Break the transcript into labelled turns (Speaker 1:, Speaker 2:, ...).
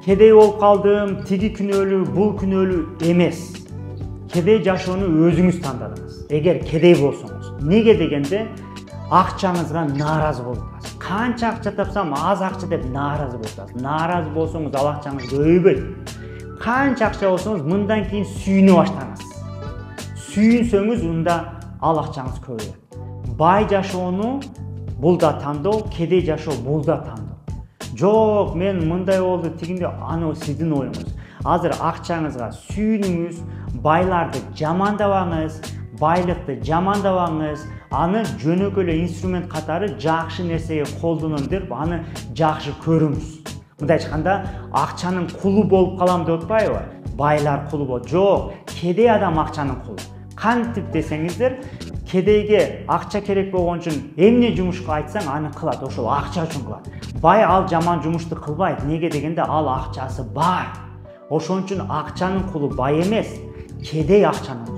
Speaker 1: кедей болуп калдым, тиги күнөөлүү, бул күнөөлүү эмес. Кедей жашоону өзүңүз тандадыңыз. Эгер кедей болсоңуз, неге дегенде акчаңызга нааразы болуп каласыз. Канча акча тапсам аз акча деп нааразы болуп каласыз. Нааразы болсоңуз ал акчаңыз көбөйбөйт. Канча акча болсоңуз мындан кийин сүйүнө баштаңыз. Сүйүнсөңүз унда ал акчаңыз көбөйөт. Бай жашоону бул да тандоо, кедей жашоо бул да тандоо. Жок, мен мындай болду, тигинде, аны сиздин оюңуз. Азыр акчаңызга сүйүнүңүз, байларды жамандабаңыз, байлыкты жамандабаңыз, аны жөнөкөй эле инструмент катары жакшы нерсеге колдоном деп, аны жакшы көрүңүз. Мындай айтканда, акчанын кулу болуп калам деп атпайбы? Байлар кулу болот. Жок, кедей адам акчанын кулу. Кантип десеңиздер, кедейге акча керек болгон үчүн эмне жумушка айтсаң аны кылат, ошол акча үчүн кылат. Бай ал жаман жумушту кылбайт. Неге дегенде ал акчасы бар. Ошон үчүн акчанын кулу бай эмес, кедей акчанын